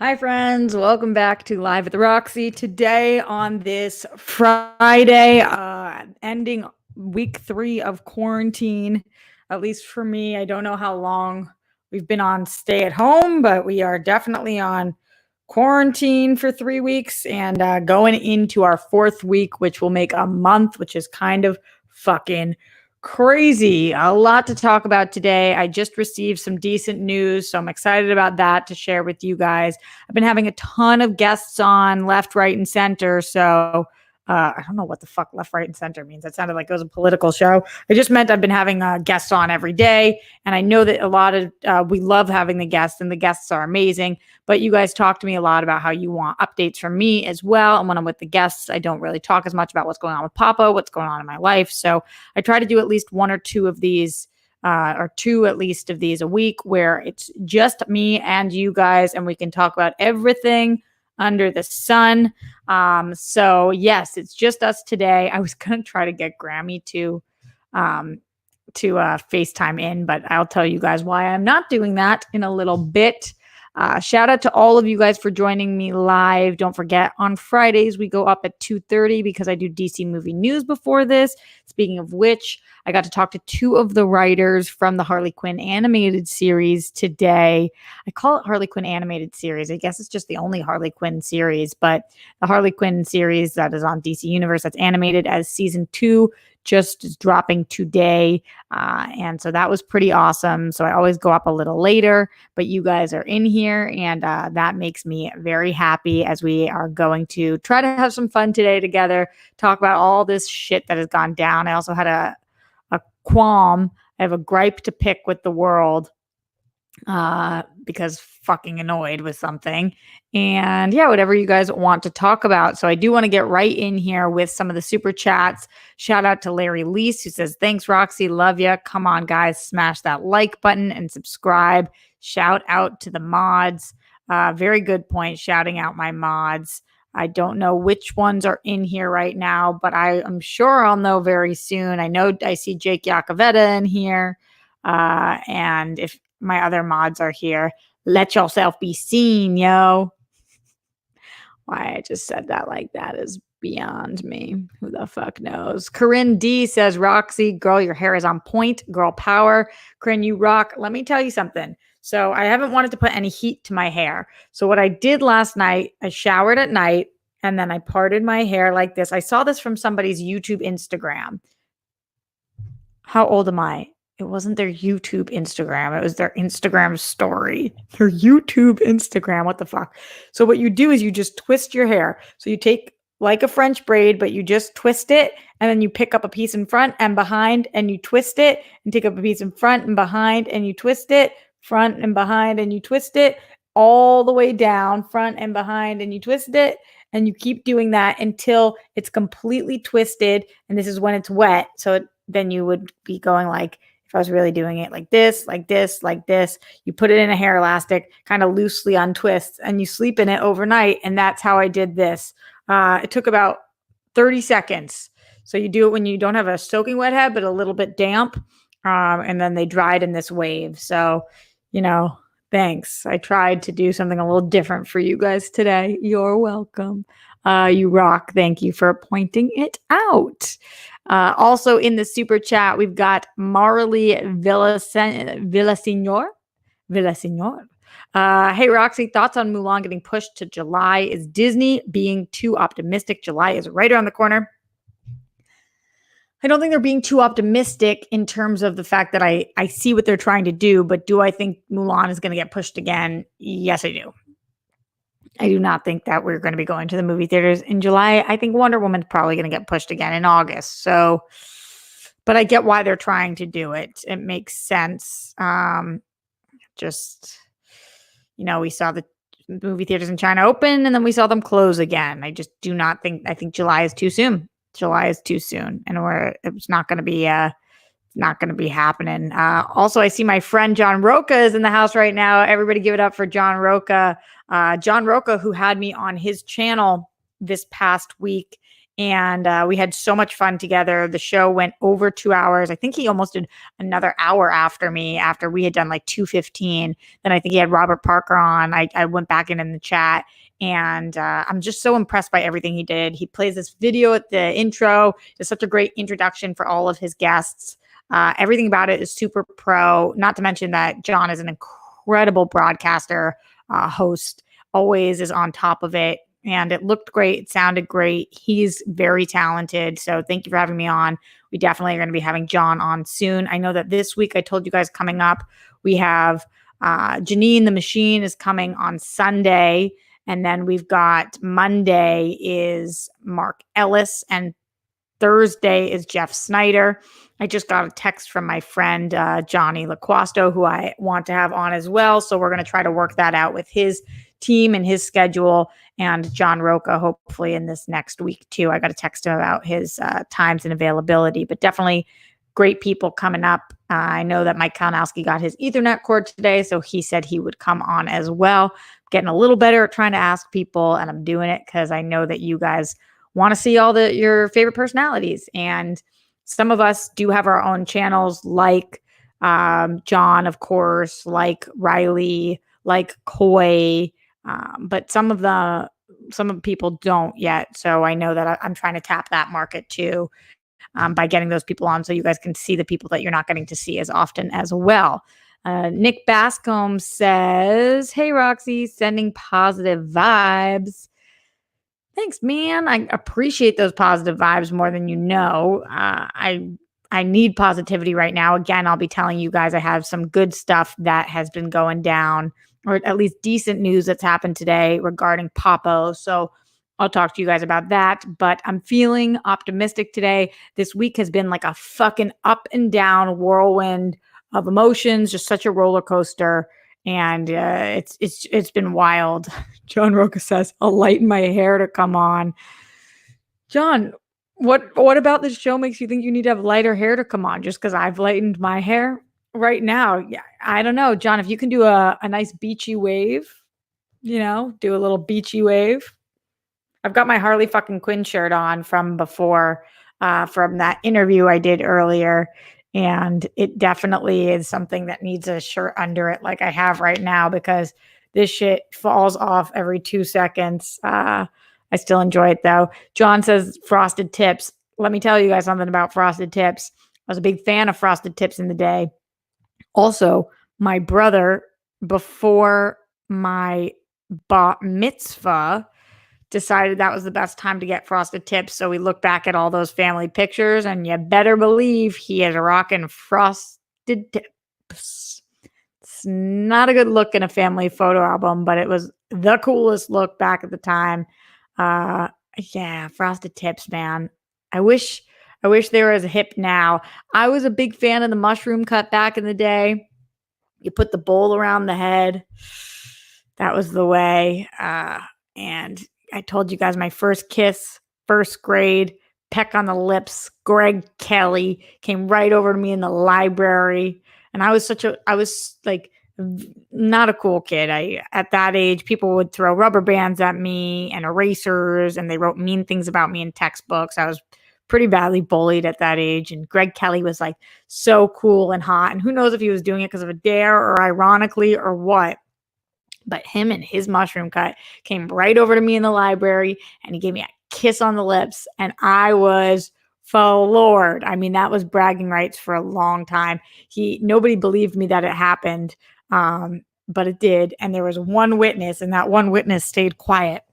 Hi, friends. Welcome back to Live at the Roxy. Today, on this Friday, ending week 3 of quarantine, at least for me. I don't know how long we've been on stay at home, but we are definitely on quarantine for 3 weeks and going into our 4th week, which will make a month, which is kind of fucking crazy. A lot to talk about today. I just received some decent news, so I'm excited about that to share with you guys. I've been having a ton of guests on left, right, and center. So I don't know what the fuck left, right, and center means. That sounded like it was a political show. I just meant I've been having guests on every day. And I know that a lot of, we love having the guests and the guests are amazing. But you guys talk to me a lot about how you want updates from me as well. And when I'm with the guests, I don't really talk as much about what's going on with Papo, what's going on in my life. So I try to do at least one or two of these or two at least of these a week where it's just me and you guys and we can talk about everything under the sun. So yes, it's just us today. I was going to try to get Grammy to FaceTime in, but I'll tell you guys why I'm not doing that in a little bit. Shout out to all of you guys for joining me live. Don't forget, on Fridays, we go up at 2:30 because I do DC movie news before this. Speaking of which, I got to talk to 2 of the writers from the Harley Quinn animated series today. I call it Harley Quinn animated series. I guess it's just the only Harley Quinn series, but the Harley Quinn series that is on DC Universe that's animated as season 2 just is dropping today. And so that was pretty awesome. So I always go up a little later, but you guys are in here and that makes me very happy as we are going to try to have some fun today together, talk about all this shit that has gone down. I also had a qualm. I have a gripe to pick with the world because fucking annoyed with something. And yeah, whatever you guys want to talk about. So I do want to get right in here with some of the super chats. Shout out to Larry Lease, who says, thanks, Roxy. Love ya. Come on, guys. Smash that like button and subscribe. Shout out to the mods. Very good point. Shouting out my mods. I don't know which ones are in here right now, but I am sure I'll know very soon. I know I see Jake Yacovetta in here. And if my other mods are here, let yourself be seen, yo. Why I just said that like that is beyond me. Who the fuck knows? Corinne D says, Roxy, girl, your hair is on point. Girl power. Corinne, you rock. Let me tell you something. So I haven't wanted to put any heat to my hair. So what I did last night, I showered at night and then I parted my hair like this. I saw this from somebody's YouTube Instagram. How old am I? It wasn't their YouTube Instagram. It was their Instagram story. Their YouTube Instagram. What the fuck? So what you do is you just twist your hair. So you take like a French braid, but you just twist it and then you pick up a piece in front and behind and you twist it and take up a piece in front and behind and you twist it, front and behind and you twist it all the way down, front and behind and you twist it. And you keep doing that until it's completely twisted. And this is when it's wet. So then you would be going like, if I was really doing it like this, like this, like this, you put it in a hair elastic, kind of loosely untwists, and you sleep in it overnight. And that's how I did this. It took about 30 seconds. So you do it when you don't have a soaking wet head, but a little bit damp. And then they dried in this wave. So, thanks. I tried to do something a little different for you guys today. You're welcome. You rock. Thank you for pointing it out. Also in the super chat, we've got Marley Villasenor. Hey, Roxy, thoughts on Mulan getting pushed to July? Is Disney being too optimistic? July is right around the corner. I don't think they're being too optimistic in terms of the fact that I see what they're trying to do, but do I think Mulan is going to get pushed again? Yes, I do. I do not think that we're going to be going to the movie theaters in July. I think Wonder Woman's probably going to get pushed again in August. So, but I get why they're trying to do it. It makes sense. We saw the movie theaters in China open and then we saw them close again. I just do not think, I think July is too soon. July is too soon. And it's not going to be, happening. Also, I see my friend John Roca is in the house right now. Everybody give it up for John Roca. John Roca, who had me on his channel this past week And we had so much fun together. The show went over 2 hours. I think he almost did another hour after me, after we had done like 2:15. Then I think he had Robert Parker on. I went back in the chat, and I'm just so impressed by everything he did. He plays this video at the intro. It's such a great introduction for all of his guests. Everything about it is super pro, not to mention that John is an incredible broadcaster, host, always is on top of it. And it looked great. It sounded great. He's very talented. So thank you for having me on. We definitely are going to be having John on soon. I know that this week, I told you guys coming up, we have Janine the Machine is coming on Sunday. And then we've got Monday is Mark Ellis, and Thursday is Jeff Snyder. I just got a text from my friend, Johnny LaCroix, who I want to have on as well. So we're going to try to work that out with his team and his schedule, and John Roca, hopefully in this next week too. I got to text him about his times and availability, but definitely great people coming up. I know that Mike Kalinowski got his Ethernet cord today, so he said he would come on as well. Getting a little better at trying to ask people, and I'm doing it because I know that you guys want to see all your favorite personalities. And some of us do have our own channels, like John, of course, like Riley, like Coy, but some of the people don't yet. So I know that I'm trying to tap that market too, by getting those people on, so you guys can see the people that you're not getting to see as often as well. Nick Bascombe says, "Hey Roxy, sending positive vibes." Thanks, man. I appreciate those positive vibes more than you know. I need positivity right now. Again, I'll be telling you guys I have some good stuff that has been going down, or at least decent news that's happened today regarding Papo. So I'll talk to you guys about that. But I'm feeling optimistic today. This week has been like a fucking up and down whirlwind of emotions, just such a roller coaster. And it's been wild. John Roca says, "I'll lighten my hair to come on." John, what about this show makes you think you need to have lighter hair to come on? Just because I've lightened my hair right now? Yeah, I don't know, John. If you can do a nice beachy wave, do a little beachy wave. I've got my Harley fucking Quinn shirt on from before, from that interview I did earlier. And it definitely is something that needs a shirt under it, like I have right now, because this shit falls off every 2 seconds. I still enjoy it though. John says Frosted Tips. Let me tell you guys something about Frosted Tips. I was a big fan of Frosted Tips in the day. Also, my brother, before my bat mitzvah, decided that was the best time to get Frosted Tips. So we look back at all those family pictures, and you better believe he is rocking Frosted Tips. It's not a good look in a family photo album, but it was the coolest look back at the time. Yeah, Frosted Tips, man. I wish they were as hip now. I was a big fan of the mushroom cut back in the day. You put the bowl around the head. That was the way. And I told you guys my first kiss, first grade, peck on the lips. Greg Kelly came right over to me in the library. And I was like not a cool kid. At that age, people would throw rubber bands at me and erasers, and they wrote mean things about me in textbooks. I was pretty badly bullied at that age. And Greg Kelly was like so cool and hot. And who knows if he was doing it because of a dare or ironically or what. But him and his mushroom cut came right over to me in the library, and he gave me a kiss on the lips, and I was floored. I mean, that was bragging rights for a long time. Nobody believed me that it happened, but it did. And there was one witness, and that one witness stayed quiet.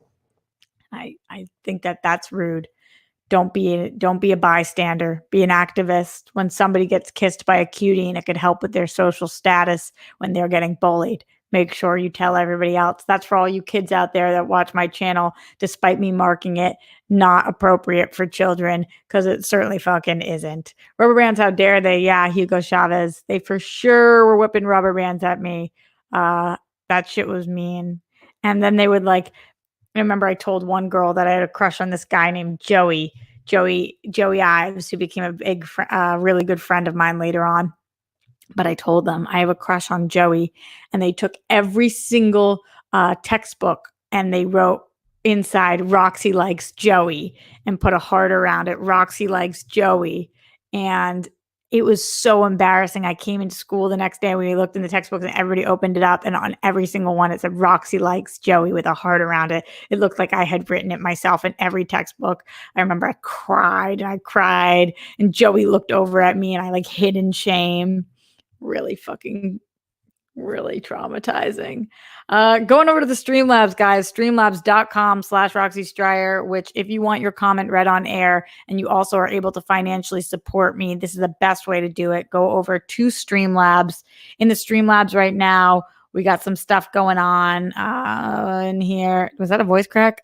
I think that's rude. Don't be a bystander. Be an activist. When somebody gets kissed by a cutie and it could help with their social status when they're getting bullied, make sure you tell everybody else. That's for all you kids out there that watch my channel, despite me marking it not appropriate for children, because it certainly fucking isn't. Rubber bands, how dare they? Yeah, Hugo Chavez. They for sure were whipping rubber bands at me. That shit was mean. And then they would I remember I told one girl that I had a crush on this guy named Joey Ives, who became a big, really good friend of mine later on. But I told them I have a crush on Joey, and they took every single textbook and they wrote inside Roxy likes Joey and put a heart around it. Roxy likes Joey. And it was so embarrassing. I came into school the next day. We looked in the textbooks and everybody opened it up. And on every single one, it said Roxy likes Joey with a heart around it. It looked like I had written it myself in every textbook. I remember I cried and I cried. And Joey looked over at me and I like hid in shame. Really traumatizing. Going over to the Streamlabs, guys, streamlabs.com/Roxy Stryer, which if you want your comment read on air and you also are able to financially support me, this is the best way to do it. Go over to Streamlabs. In the Streamlabs right now, we got some stuff going on in here. Was that a voice crack?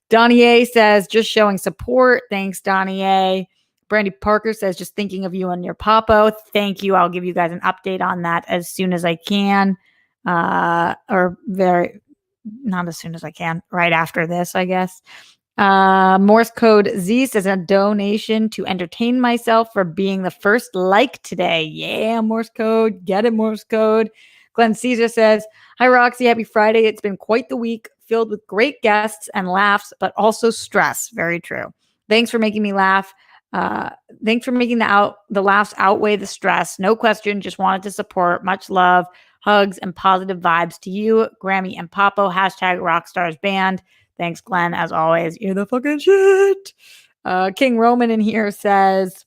Donnie A says, just showing support. Thanks, Donnie A. Brandy Parker says, just thinking of you and your Papo. Thank you. I'll give you guys an update on that as soon as I can. Not as soon as I can. Right after this, I guess. Morse Code Z says, a donation to entertain myself for being the first like today. Yeah, Morse Code. Get it, Morse Code. Glenn Caesar says, hi, Roxy. Happy Friday. It's been quite the week filled with great guests and laughs, but also stress. Very true. Thanks for making me laugh. Thanks for making the laughs outweigh the stress. No question. Just wanted to support. Much love, hugs, and positive vibes to you, Grammy and Papo. Hashtag Rockstars Band. Thanks, Glenn. As always, you're the fucking shit. King Roman in here says,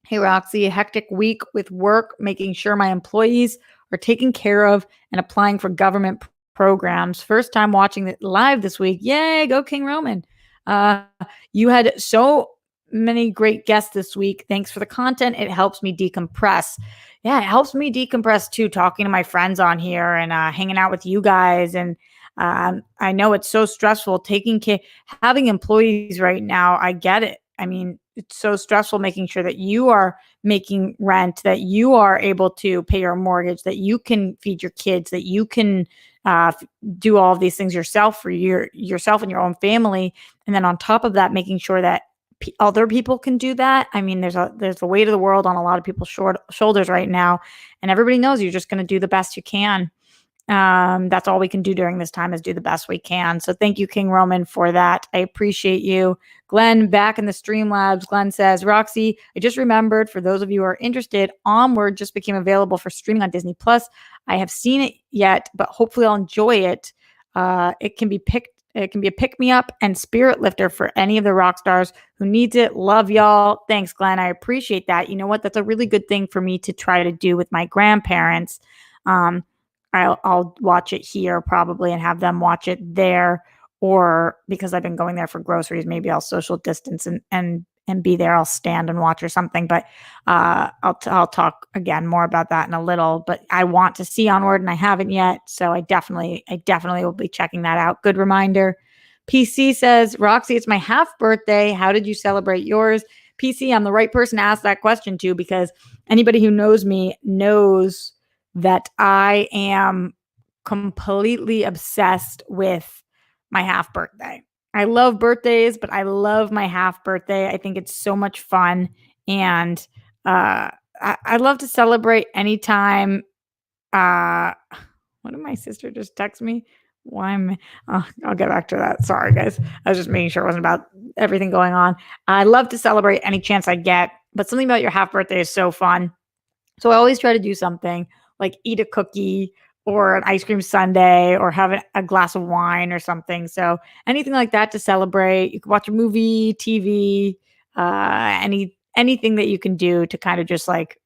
hey, Roxy, a hectic week with work, making sure my employees are taken care of and applying for government programs. First time watching it live this week. Yay, go King Roman. You had so many great guests this week. Thanks for the content. It helps me decompress. Yeah, it helps me decompress too, talking to my friends on here and hanging out with you guys. And I know it's so stressful having employees right now. I get it. I mean, it's so stressful making sure that you are making rent, that you are able to pay your mortgage, that you can feed your kids, that you can do all of these things yourself for yourself and your own family. And then on top of that, making sure that other people can do that. I mean, there's the weight of the world on a lot of people's shoulders right now, and everybody knows you're just going to do the best you can. That's all we can do during this time is do the best we can. So thank you, King Roman, for that. I appreciate you. Glenn, back in the Streamlabs. Glenn says, Roxy, I just remembered, for those of you who are interested, Onward just became available for streaming on Disney Plus. I have seen it yet, but hopefully I'll enjoy it. It can be a pick-me-up and spirit lifter for any of the rock stars who needs it. Love y'all. Thanks, Glenn. I appreciate that. You know what? That's a really good thing for me to try to do with my grandparents. I'll watch it here probably and have them watch it there, or because I've been going there for groceries, maybe I'll social distance and be there. I'll stand and watch or something. But I'll talk again more about that in a little. But I want to see Onward and I haven't yet, so I definitely will be checking that out. Good reminder. PC says, Roxy, it's my half birthday. How did you celebrate yours? PC, I'm the right person to ask that question to, because anybody who knows me knows that I am completely obsessed with my half birthday. I love birthdays, but I love my half birthday. I think it's so much fun. And I love to celebrate anytime. What did my sister just text me? I'll get back to that. Sorry, guys. I was just making sure it wasn't about everything going on. I love to celebrate any chance I get, but something about your half birthday is so fun. So I always try to do something like eat a cookie or an ice cream sundae or have a glass of wine or something. So anything like that to celebrate. You can watch a movie, TV, anything that you can do to kind of just like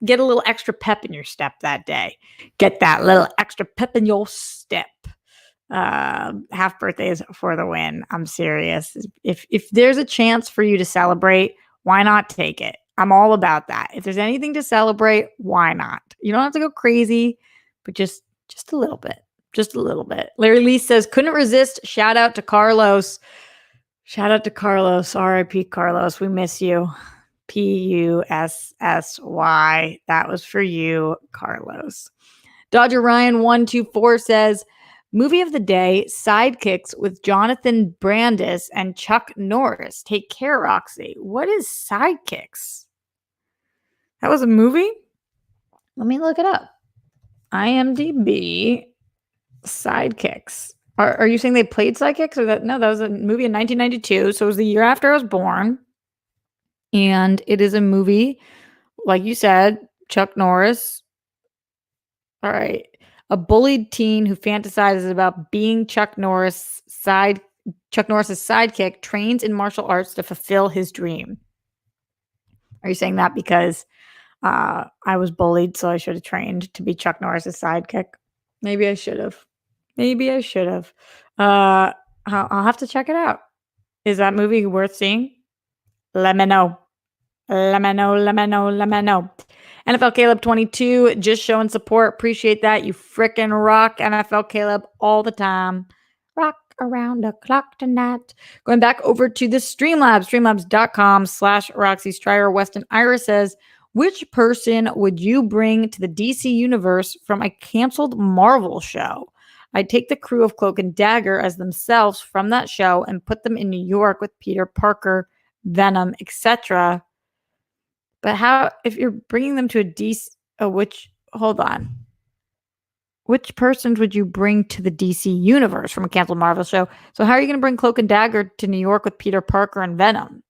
get a little extra pep in your step that day. Get that little extra pep in your step. Half birthdays for the win. I'm serious. If there's a chance for you to celebrate, why not take it? I'm all about that. If there's anything to celebrate, why not? You don't have to go crazy, but just a little bit. Just a little bit. Larry Lee says, couldn't resist. Shout out to Carlos. Shout out to Carlos. R.I.P. Carlos. We miss you. Pussy. That was for you, Carlos. Dodger Ryan 124 says, movie of the day, Sidekicks with Jonathan Brandis and Chuck Norris. Take care, Roxy. What is Sidekicks? That was a movie? Let me look it up. IMDb. Sidekicks. Are you saying they played Sidekicks or that? No, that was a movie in 1992. So it was the year after I was born. And it is a movie, like you said, Chuck Norris. All right. A bullied teen who fantasizes about being Chuck Norris's sidekick trains in martial arts to fulfill his dream. Are you saying that because I was bullied, so I should have trained to be Chuck Norris's sidekick? Maybe I should have. Maybe I should have. I'll have to check it out. Is that movie worth seeing? Let me know. Let me know. Let me know. Let me know. NFL Caleb 22, just showing support. Appreciate that. You freaking rock, NFL Caleb, all the time. Rock around the clock tonight. Going back over to the Streamlabs, streamlabs.com/Roxy Stryer. Weston Iris says, which person would you bring to the DC universe from a canceled Marvel show? I'd take the crew of Cloak and Dagger as themselves from that show and put them in New York with Peter Parker, Venom, etc. But how, if you're bringing them to a DC, hold on. Which persons would you bring to the DC universe from a canceled Marvel show? So how are you going to bring Cloak and Dagger to New York with Peter Parker and Venom?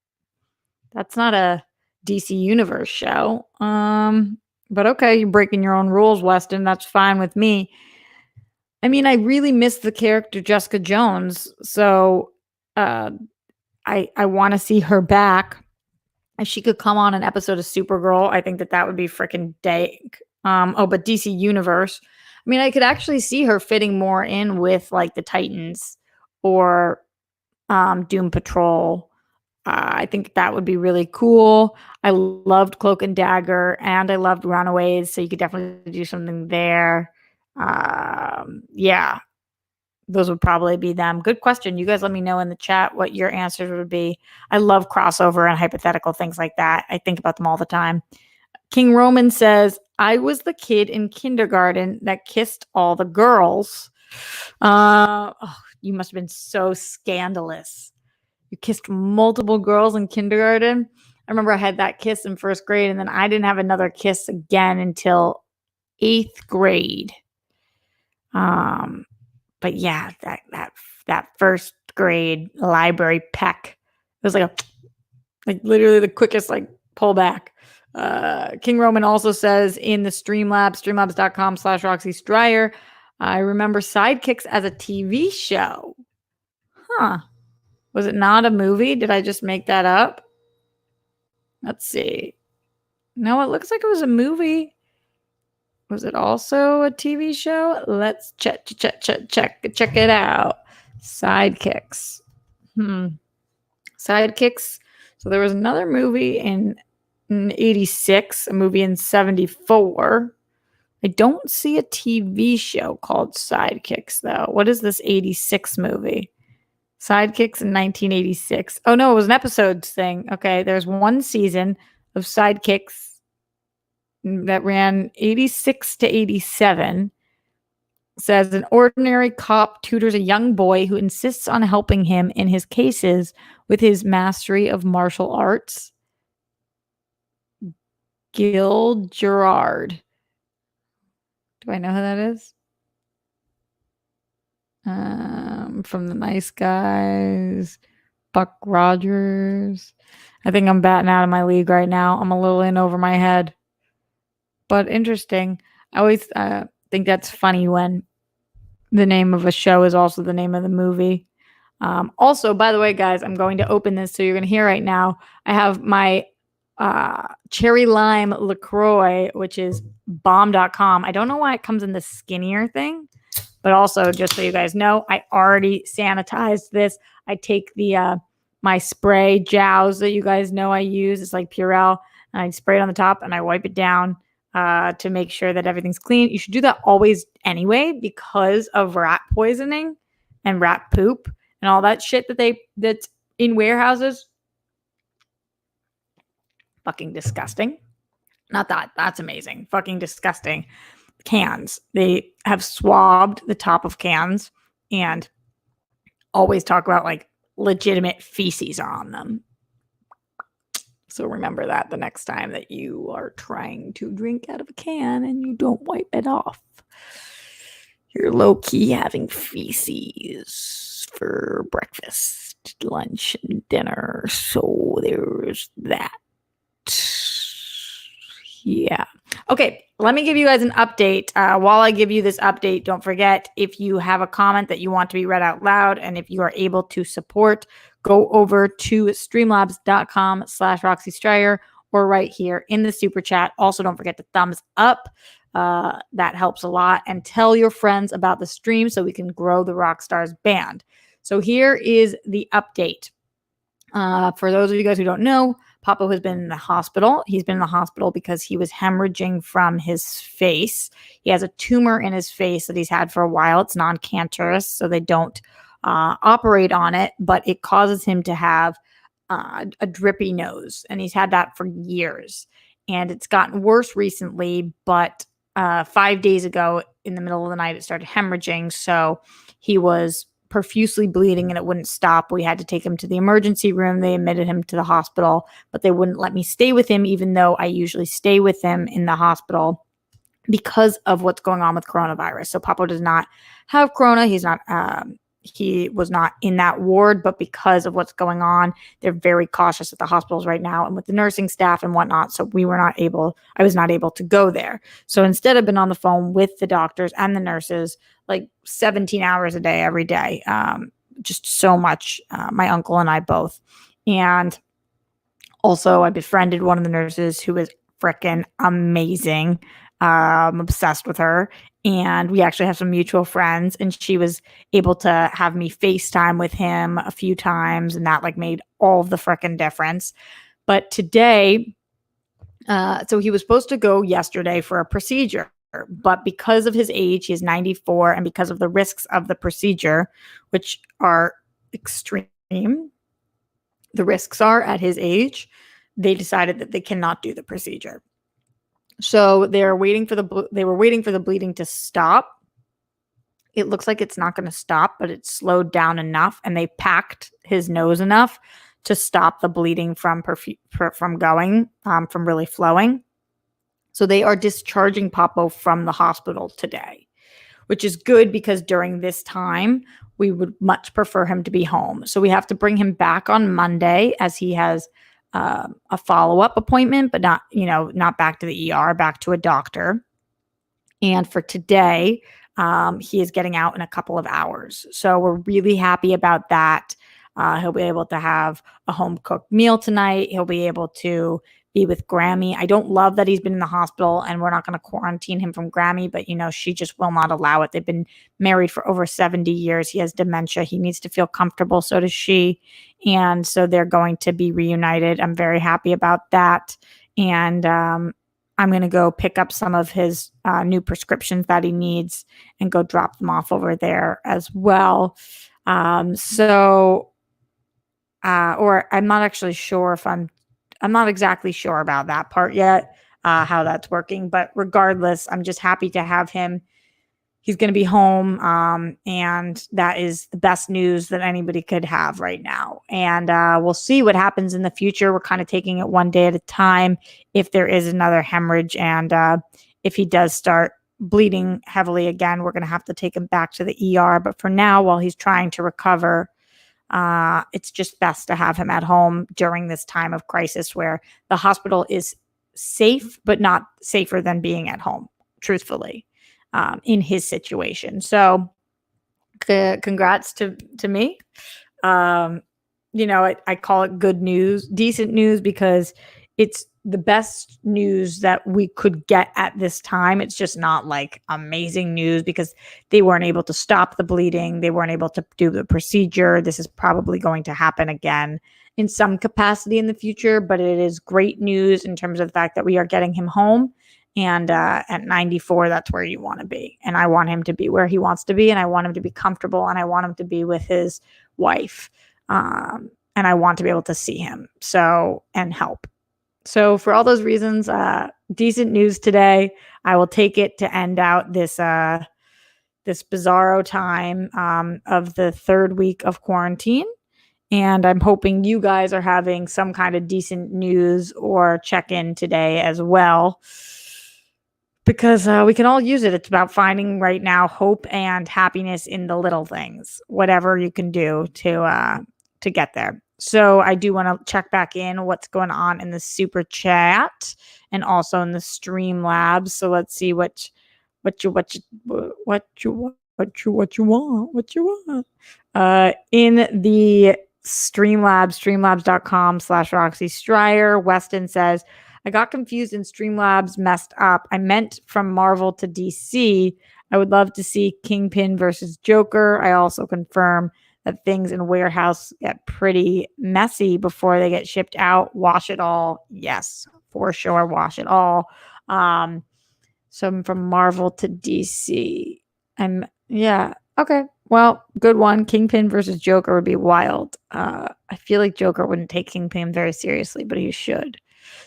That's not a DC universe show. But okay, you're breaking your own rules, Weston. That's fine with me. I mean, I really miss the character Jessica Jones, so I want to see her back. If she could come on an episode of Supergirl, I think that would be freaking dank. But DC Universe, I mean, I could actually see her fitting more in with like the Titans or Doom Patrol. I think that would be really cool. I loved Cloak and Dagger, and I loved Runaways, so you could definitely do something there. Yeah, those would probably be them. Good question. You guys let me know in the chat what your answers would be. I love crossover and hypothetical things like that. I think about them all the time. King Roman says, I was the kid in kindergarten that kissed all the girls. You must have been so scandalous. You kissed multiple girls in kindergarten. I remember I had that kiss in first grade, and then I didn't have another kiss again until 8th grade. But yeah, that first grade library peck, it was like literally the quickest pullback. King Roman also says in the streamlabs.com/Roxy Stryer, I remember Sidekicks as a TV show. Huh. Was it not a movie? Did I just make that up? Let's see. No, it looks like it was a movie. Was it also a TV show? Let's check it out. Sidekicks. Sidekicks. So there was another movie in 86, a movie in 74. I don't see a TV show called Sidekicks, though. What is this 86 movie? Sidekicks in 1986. Oh, no, it was an episodes thing. Okay, there's one season of Sidekicks that ran 86 to 87. Says an ordinary cop tutors a young boy who insists on helping him in his cases with his mastery of martial arts. Gil Gerard. Do I know who that is? From The Nice Guys. Buck Rogers. I think I'm batting out of my league right now. I'm a little in over my head. But interesting. I always think that's funny when the name of a show is also the name of the movie. Also, by the way, guys, I'm going to open this. So you're going to hear right now, I have my cherry lime LaCroix, which is bomb.com. I don't know why it comes in the skinnier thing, but also just so you guys know, I already sanitized this. I take the my spray Jows that you guys know I use. It's like Purell, and I spray it on the top and I wipe it down to make sure that everything's clean. You should do that always anyway because of rat poisoning and rat poop and all that shit that's in warehouses. Fucking disgusting. Not that's amazing. Fucking disgusting. Cans. They have swabbed the top of cans and always talk about legitimate feces are on them. So remember that the next time that you are trying to drink out of a can and you don't wipe it off. You're low-key having feces for breakfast, lunch, and dinner. So there's that. Yeah. Okay, let me give you guys an update. While I give you this update, don't forget, if you have a comment that you want to be read out loud, and if you are able to support, go over to streamlabs.com/Roxy Stryer or right here in the super chat. Also, don't forget to thumbs up. That helps a lot. And tell your friends about the stream so we can grow the Rockstars band. So here is the update. For those of you guys who don't know, Papo has been in the hospital. He's been in the hospital because he was hemorrhaging from his face. He has a tumor in his face that he's had for a while. It's non-cancerous, so they don't operate on it, but it causes him to have a drippy nose, and he's had that for years. And it's gotten worse recently, but 5 days ago in the middle of the night, it started hemorrhaging. So he was profusely bleeding and it wouldn't stop. We had to take him to the emergency room. They admitted him to the hospital, but they wouldn't let me stay with him, even though I usually stay with him in the hospital because of what's going on with coronavirus. So Papo does not have corona. He was not in that ward, but because of what's going on, they're very cautious at the hospitals right now and with the nursing staff and whatnot. So I was not able to go there. So instead, I've been on the phone with the doctors and the nurses like 17 hours a day, every day. Just so much, my uncle and I both. And also, I befriended one of the nurses who was freaking amazing. I'm obsessed with her. And we actually have some mutual friends, and she was able to have me FaceTime with him a few times, and that like made all of the freaking difference. But today, so he was supposed to go yesterday for a procedure, but because of his age, he is 94, and because of the risks of the procedure, which are extreme, the risks are at his age, they decided that they cannot do the procedure. So they were waiting for the bleeding to stop. It looks like it's not going to stop, but it's slowed down enough, and they packed his nose enough to stop the bleeding from going, from really flowing. So they are discharging Papo from the hospital today, which is good because during this time, we would much prefer him to be home. So we have to bring him back on Monday as he has a follow-up appointment, but not back to the ER, back to a doctor. And for today, he is getting out in a couple of hours. So we're really happy about that. He'll be able to have a home-cooked meal tonight. He'll be able to be with Grammy. I don't love that he's been in the hospital and we're not going to quarantine him from Grammy, but she just will not allow it. They've been married for over 70 years. He has dementia. He needs to feel comfortable. So does she. And so they're going to be reunited. I'm very happy about that. And I'm going to go pick up some of his new prescriptions that he needs and go drop them off over there as well. Or I'm not actually sure if I'm not exactly sure about that part yet, how that's working. But regardless, I'm just happy to have him. He's going to be home, and that is the best news that anybody could have right now. And we'll see what happens in the future. We're kind of taking it one day at a time. If there is another hemorrhage and if he does start bleeding heavily again, we're going to have to take him back to the ER. But for now, while he's trying to recover, it's just best to have him at home during this time of crisis where the hospital is safe, but not safer than being at home, truthfully, in his situation. So congrats to me. I call it good news, decent news, because it's the best news that we could get at this time. It's just not like amazing news because they weren't able to stop the bleeding. They weren't able to do the procedure. This is probably going to happen again in some capacity in the future, but it is great news in terms of the fact that we are getting him home. And at 94, that's where you want to be. And I want him to be where he wants to be. And I want him to be comfortable. And I want him to be with his wife. And I want to be able to see him and help. So for all those reasons, decent news today. I will take it to end out this bizarro time of the third week of quarantine. And I'm hoping you guys are having some kind of decent news or check-in today as well. because we can all use it. It's about finding right now hope and happiness in the little things, whatever you can do to get there. So I do want to check back in what's going on in the super chat and also in the stream labs. So let's see what you want. In the Streamlabs, streamlabs.com/Roxy Stryer, Weston says, I got confused and Streamlabs messed up. I meant from Marvel to DC. I would love to see Kingpin versus Joker. I also confirm that things in warehouse get pretty messy before they get shipped out. Wash it all. Yes, for sure. Wash it all. So I'm from Marvel to DC. Yeah. Okay. Well, good one. Kingpin versus Joker would be wild. I feel like Joker wouldn't take Kingpin very seriously, but he should.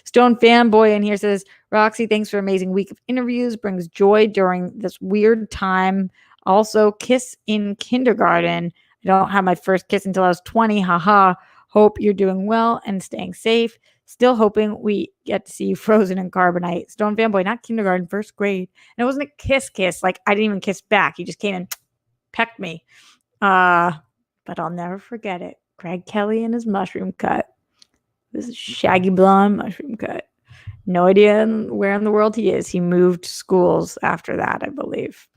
Stone Fanboy in here says, Roxy, thanks for an amazing week of interviews. Brings joy during this weird time. Also, kiss in kindergarten. I don't have my first kiss until I was 20. Haha. Hope you're doing well and staying safe. Still hoping we get to see you frozen in carbonite. Stone Fanboy, not kindergarten, first grade. And it wasn't a kiss. Like, I didn't even kiss back. He just came and pecked me. But I'll never forget it. Greg Kelly and his mushroom cut. This is shaggy blonde mushroom cut. No idea where in the world he is. He moved schools after that, I believe.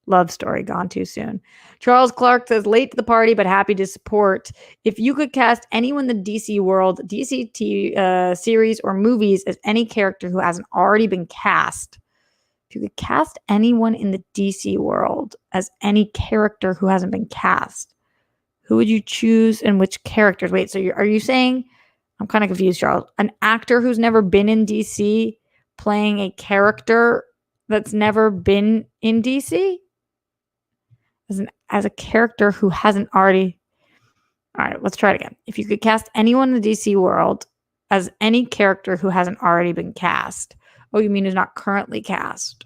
Love story gone too soon. Charles Clark says, late to the party, but happy to support. If you could cast anyone in the DC world, DC series or movies as any character who hasn't already been cast, if you could cast anyone in the DC world as any character who hasn't been cast, who would you choose and which characters? Wait, so are you saying, I'm kind of confused, Charles, an actor who's never been in DC playing a character that's never been in DC? As a character who hasn't already. All right, let's try it again. If you could cast anyone in the DC world as any character who hasn't already been cast. Oh, you mean who's not currently cast?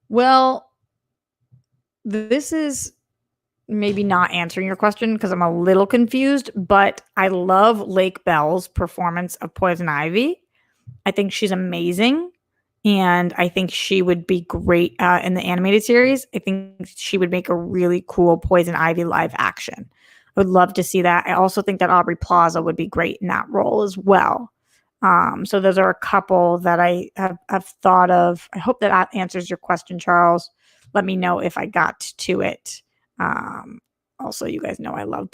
Well, this is maybe not answering your question because I'm a little confused, but I love Lake Bell's performance of Poison Ivy. I think she's amazing. And I think she would be great in the animated series. I think she would make a really cool Poison Ivy live action. I would love to see that. I also think that Aubrey Plaza would be great in that role as well. So those are a couple that I have thought of. I hope that answers your question, Charles. Let me know if I got to it. Also, you guys know I love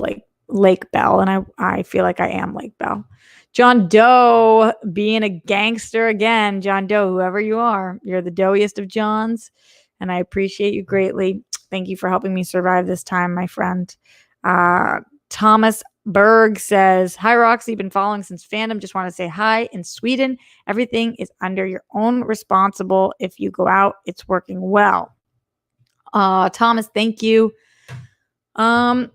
Lake Bell, and I feel like I am Lake Bell. John Doe being a gangster again. John Doe, whoever you are, you're the doughiest of Johns, and I appreciate you greatly. Thank you for helping me survive this time, my friend. Thomas Berg says, hi, Roxy. Been following since fandom. Just want to say hi. In Sweden, everything is under your own responsible. If you go out, it's working well. Thomas, thank you. I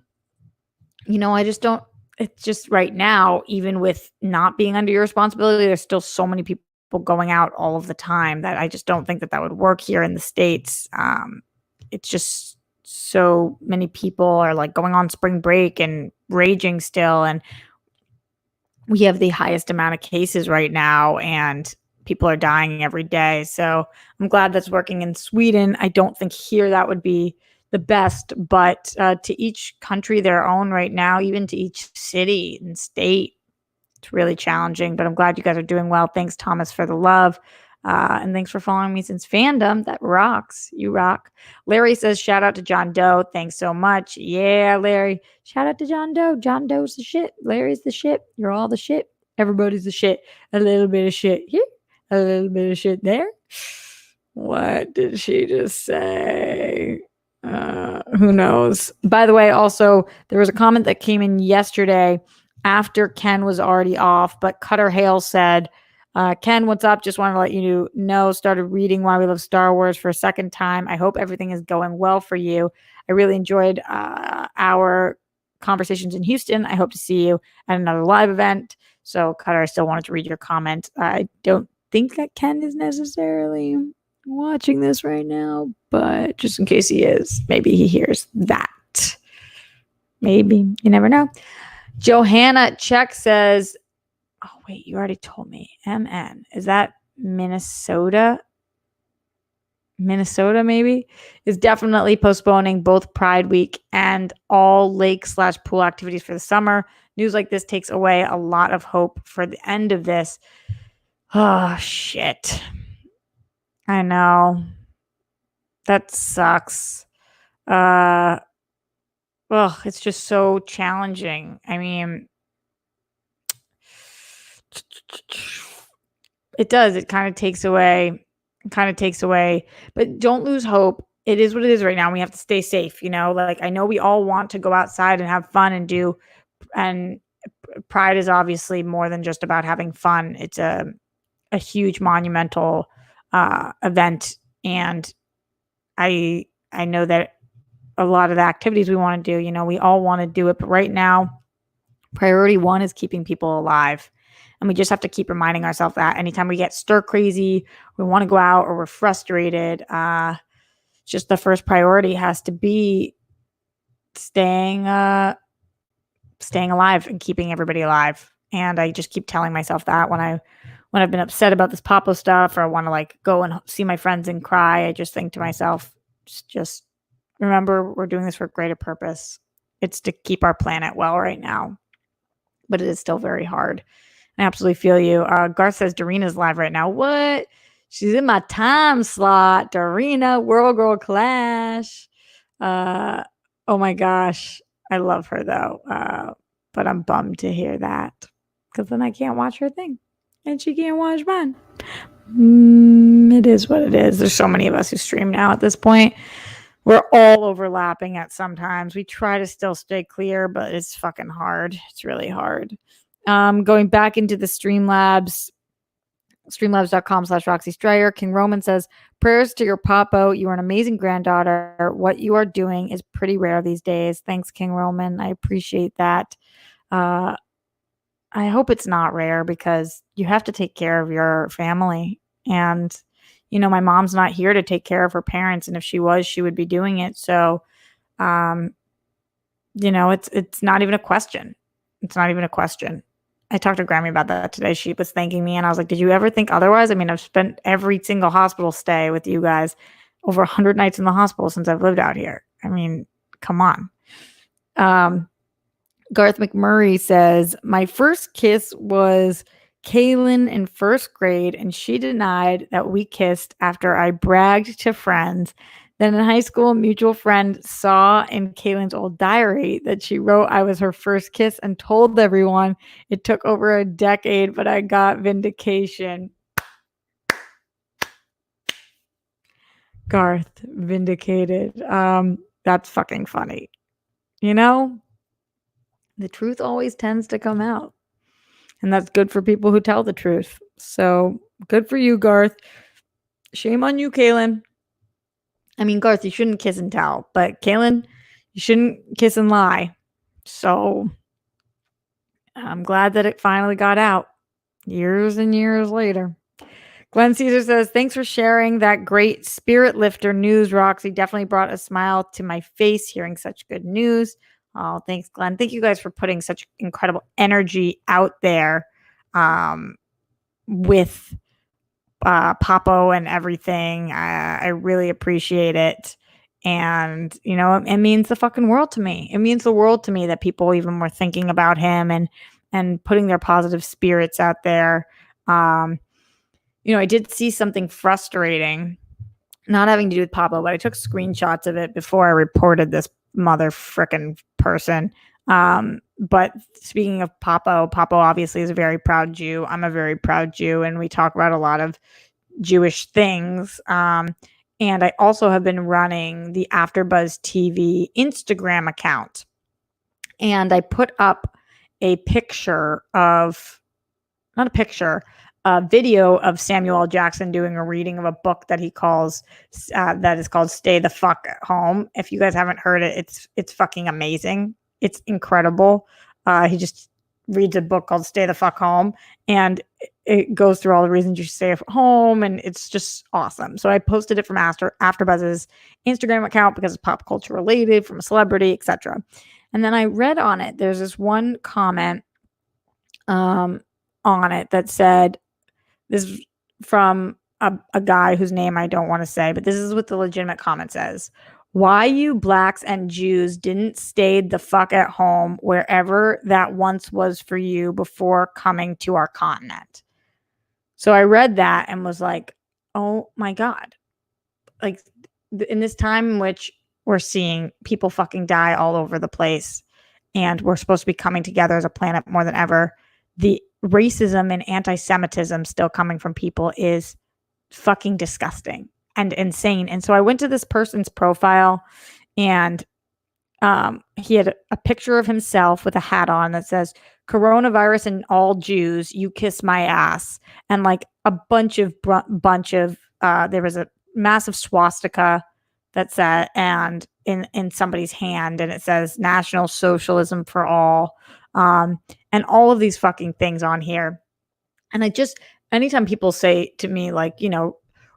just don't. It's just right now, even with not being under your responsibility, there's still so many people going out all of the time that I just don't think that would work here in the States. It's just so many people are like going on spring break and raging still. And we have the highest amount of cases right now and people are dying every day. So I'm glad that's working in Sweden. I don't think here that would be the best, but to each country their own right now, even to each city and state. It's really challenging, but I'm glad you guys are doing well. Thanks, Thomas, for the love. And thanks for following me since fandom. That rocks. You rock. Larry says, shout out to John Doe. Thanks so much. Yeah, Larry. Shout out to John Doe. John Doe's the shit. Larry's the shit. You're all the shit. Everybody's the shit. A little bit of shit here. A little bit of shit there. What did she just say? Who knows? By the way, also, there was a comment that came in yesterday after Ken was already off, but Cutter Hale said, Ken, what's up? Just wanted to let you know, started reading Why We Love Star Wars for a second time. I hope everything is going well for you. I really enjoyed our conversations in Houston. I hope to see you at another live event. So, Cutter, I still wanted to read your comment. I don't think that Ken is necessarily watching this right now, but just in case he is, maybe he hears that. Maybe. You never know. Johanna Check says, oh, wait, you already told me. MN. Is that Minnesota maybe, is definitely postponing both Pride Week and all lake/pool activities for the summer. News like this takes away a lot of hope for the end of this. Oh, shit. I know. That sucks. It's just so challenging. I mean, it does. It kind of takes away. But don't lose hope. It is what it is right now. We have to stay safe, Like, I know we all want to go outside and have fun and Pride is obviously more than just about having fun. It's a huge monumental event, and I know that a lot of the activities we want to do, we all want to do it, but right now, priority one is keeping people alive. And we just have to keep reminding ourselves that anytime we get stir crazy, we want to go out, or we're frustrated, just the first priority has to be staying alive and keeping everybody alive. And I just keep telling myself that when I've been upset about this Papo stuff, or I want to go and see my friends and cry, I just think to myself, just remember, we're doing this for a greater purpose. It's to keep our planet well right now. But it is still very hard. I absolutely feel you. Garth says Darina's live right now. What? She's in my time slot. Darina, World Girl Clash. Oh my gosh. I love her though. But I'm bummed to hear that, because then I can't watch her thing and she can't watch mine. It is what it is. There's so many of us who stream now at this point. We're all overlapping at sometimes. We try to still stay clear, but it's fucking hard. It's really hard. Going back into the Streamlabs, streamlabs.com/Roxy Stryer. King Roman says, prayers to your Papo. You are an amazing granddaughter. What you are doing is pretty rare these days. Thanks, King Roman. I appreciate that. I hope it's not rare, because you have to take care of your family. And, my mom's not here to take care of her parents. And if she was, she would be doing it. So, it's not even a question. It's not even a question. I talked to Grammy about that today. She was thanking me, and I was like, did you ever think otherwise? I mean, I've spent every single hospital stay with you guys, over 100 nights in the hospital since I've lived out here. I mean, come on. Garth McMurray says, my first kiss was Kaylin in first grade, and she denied that we kissed after I bragged to friends. Then in high school, a mutual friend saw in Kaylin's old diary that she wrote I was her first kiss and told everyone. It took over a decade, but I got vindication. Garth, vindicated. That's fucking funny. The truth always tends to come out. And that's good for people who tell the truth. So good for you, Garth. Shame on you, Kaylin. I mean, Garth, you shouldn't kiss and tell, but Kaylin, you shouldn't kiss and lie. So I'm glad that it finally got out years and years later. Glenn Caesar says, thanks for sharing that great spirit lifter news, Roxy. Definitely brought a smile to my face hearing such good news. Oh, thanks, Glenn. Thank you guys for putting such incredible energy out there with Papo and everything. I really appreciate it. And, it means the fucking world to me. It means the world to me that people even were thinking about him and putting their positive spirits out there. I did see something frustrating, not having to do with Papo, but I took screenshots of it before I reported this mother frickin' person. But speaking of Papo obviously is a very proud Jew. I'm a very proud Jew, and we talk about a lot of Jewish things. And I also have been running the AfterBuzz TV Instagram account. And I put up a video of Samuel L. Jackson doing a reading of a book that he calls, that is called Stay the Fuck at Home. If you guys haven't heard it, it's fucking amazing. It's incredible. He just reads a book called Stay the Fuck Home, and it goes through all the reasons you should stay at home, and it's just awesome. So I posted it from AfterBuzz's Instagram account because it's pop culture related, from a celebrity, etc. And then I read on it, there's this one comment on it that said, this from a guy whose name I don't want to say, but this is what the legitimate comment says. Why you blacks and Jews didn't stay the fuck at home wherever that once was for you before coming to our continent. So I read that and was like, oh my God. Like in this time in which we're seeing people fucking die all over the place and we're supposed to be coming together as a planet more than ever, the racism and anti-Semitism still coming from people is fucking disgusting and insane. And so I went to this person's profile and he had a picture of himself with a hat on that says coronavirus and all Jews, you kiss my ass. And like a bunch of there was a massive swastika that said, and in somebody's hand, and it says National Socialism for All. And all of these fucking things on here. And anytime people say to me, like,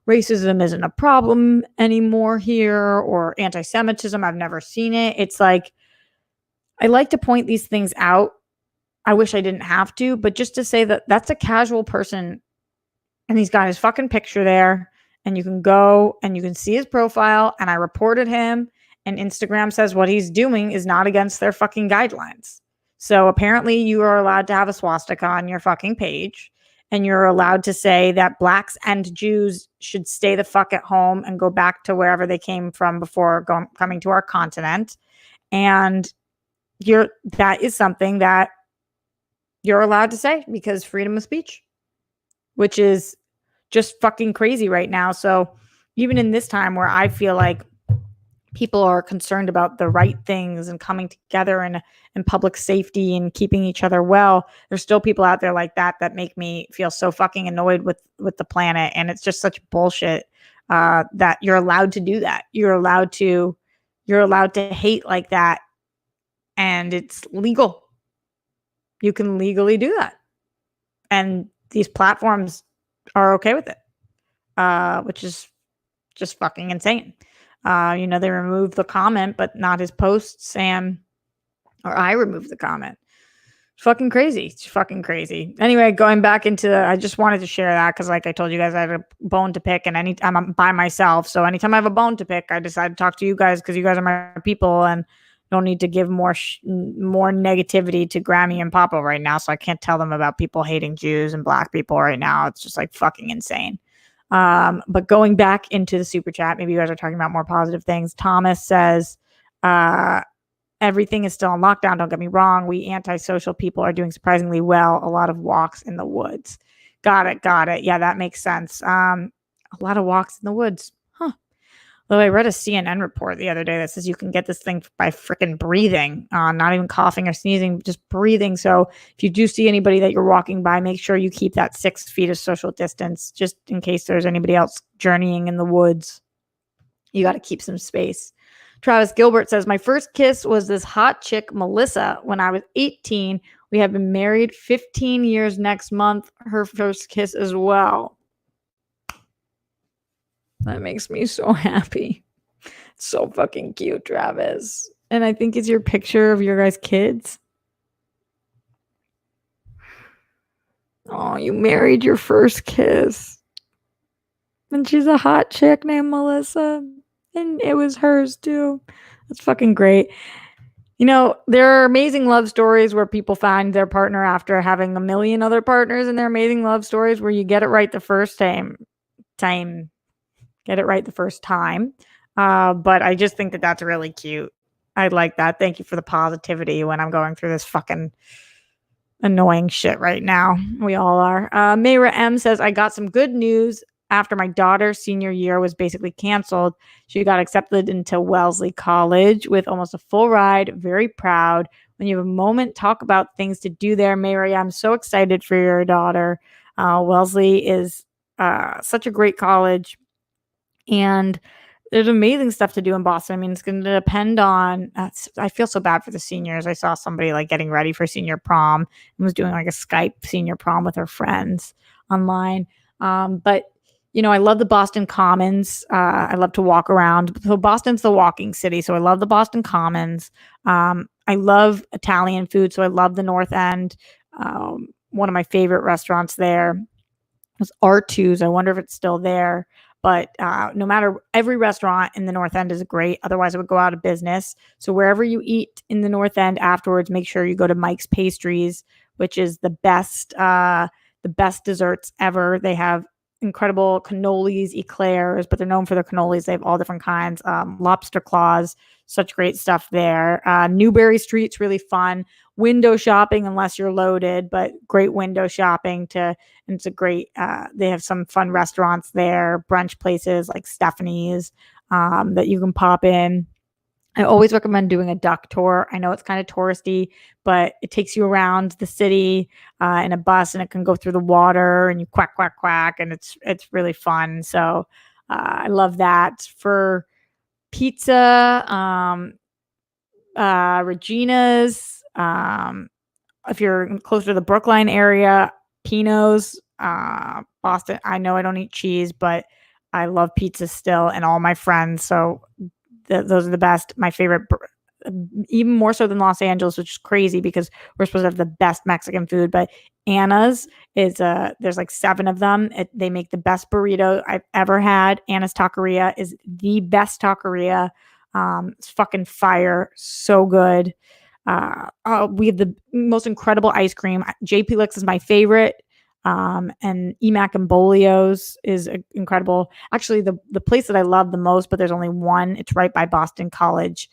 racism isn't a problem anymore here or anti-Semitism, I've never seen it. It's like, I like to point these things out. I wish I didn't have to, but just to say that that's a casual person and he's got his fucking picture there and you can go and you can see his profile and I reported him and Instagram says what he's doing is not against their fucking guidelines. So apparently you are allowed to have a swastika on your fucking page and you're allowed to say that blacks and Jews should stay the fuck at home and go back to wherever they came from before coming to our continent. And that is something that you're allowed to say because freedom of speech, which is just fucking crazy right now. So even in this time where I feel like people are concerned about the right things and coming together and public safety and keeping each other well, there's still people out there like that make me feel so fucking annoyed with the planet. And it's just such bullshit that you're allowed to do that. You're allowed to hate like that. And it's legal. You can legally do that. And these platforms are okay with it, which is just fucking insane. They removed the comment, but not his posts, or I removed the comment. It's fucking crazy. It's fucking crazy. Anyway, going back into, I just wanted to share that because like I told you guys, I had a bone to pick and anytime I'm by myself. So anytime I have a bone to pick, I decide to talk to you guys because you guys are my people and don't need to give more negativity to Grammy and Papo right now. So I can't tell them about people hating Jews and black people right now. It's just like fucking insane. But going back into the super chat, maybe you guys are talking about more positive things. Thomas says, everything is still on lockdown. Don't get me wrong. We antisocial people are doing surprisingly well. A lot of walks in the woods. Got it. Yeah, that makes sense. A lot of walks in the woods. Huh. Though I read a CNN report the other day that says you can get this thing by freaking breathing, not even coughing or sneezing, just breathing. So if you do see anybody that you're walking by, make sure you keep that 6 feet of social distance, just in case there's anybody else journeying in the woods. You got to keep some space. Travis Gilbert says, my first kiss was this hot chick, Melissa, when I was 18. We have been married 15 years next month. Her first kiss as well. That makes me so happy. It's so fucking cute, Travis. And I think it's your picture of your guys' kids. Oh, you married your first kiss. And she's a hot chick named Melissa. And it was hers too. That's fucking great. There are amazing love stories where people find their partner after having a million other partners, and there are amazing love stories where you get it right the first time. Get it right the first time. But I just think that that's really cute. I like that. Thank you for the positivity when I'm going through this fucking annoying shit right now. We all are. Mayra M says, I got some good news after my daughter's senior year was basically canceled. She got accepted into Wellesley College with almost a full ride. Very proud. When you have a moment, talk about things to do there. Mayra, I'm so excited for your daughter. Wellesley is such a great college. And there's amazing stuff to do in Boston. I mean, it's going to depend on, I feel so bad for the seniors. I saw somebody like getting ready for senior prom and was doing like a Skype senior prom with her friends online. But I love the Boston Commons. I love to walk around. So Boston's the walking city. So I love the Boston Commons. I love Italian food. So I love the North End. One of my favorite restaurants there It was R2's. I wonder if it's still there. But no matter, every restaurant in the North End is great. Otherwise, it would go out of business. So wherever you eat in the North End afterwards, make sure you go to Mike's Pastries, which is the best desserts ever. They have incredible cannolis, eclairs, but they're known for their cannolis. They have all different kinds. Lobster claws, such great stuff there. Newberry Street's really fun. Window shopping, unless you're loaded, but great window shopping to. And it's a great, they have some fun restaurants there, brunch places like Stephanie's that you can pop in. I always recommend doing a duck tour. I know it's kind of touristy, but it takes you around the city in a bus, and it can go through the water, and you quack, quack, quack, and it's really fun. So I love that. For pizza, Regina's, if you're closer to the Brookline area, Pino's, Boston. I know I don't eat cheese, but I love pizza still, and all my friends. So those are the best. My favorite, even more so than Los Angeles, which is crazy because we're supposed to have the best Mexican food. But Anna's is there's like 7 of them. They make the best burrito I've ever had. Anna's Taqueria is the best taqueria. It's fucking fire, so good. We have the most incredible ice cream. JP Licks is my favorite. And Emac and Bolio's is incredible. Actually, the place that I love the most, but there's only one, it's right by Boston College,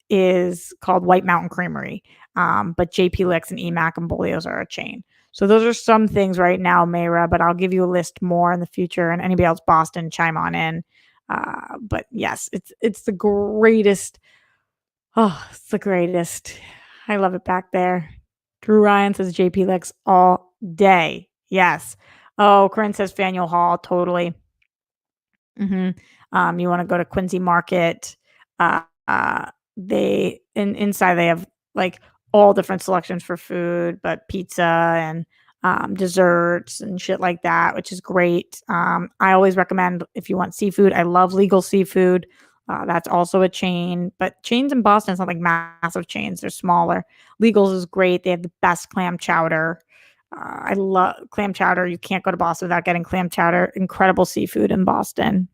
is called White Mountain Creamery. But JP Licks and Emac and Bolio's are a chain. So those are some things right now, Mayra, but I'll give you a list more in the future, and anybody else Boston, chime on in. But yes, it's the greatest. Oh, it's the greatest. I love it back there. Drew Ryan says JP Licks all day. Yes. Oh, Corinne says Faneuil Hall. Totally. You want to go to Quincy Market. Inside they have like all different selections for food, but pizza and desserts and shit like that, which is great. I always recommend, if you want seafood, I love Legal Seafood. That's also a chain, but chains in Boston, it's not like massive chains. They're smaller. Legals is great. They have the best clam chowder. I love clam chowder. You can't go to Boston without getting clam chowder. Incredible seafood in Boston.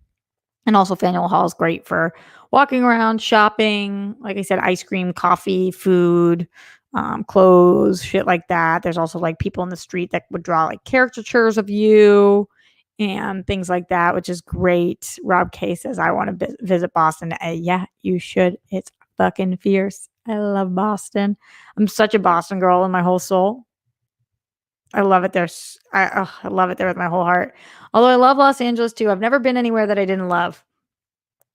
And also Faneuil Hall is great for walking around, shopping. Like I said, ice cream, coffee, food, clothes, shit like that. There's also like people in the street that would draw like caricatures of you and things like that, which is great. Rob K says, I want to visit Boston. Yeah, you should. It's fucking fierce. I love Boston. I'm such a Boston girl in my whole soul. I love it there. I love it there with my whole heart. Although I love Los Angeles too. I've never been anywhere that I didn't love.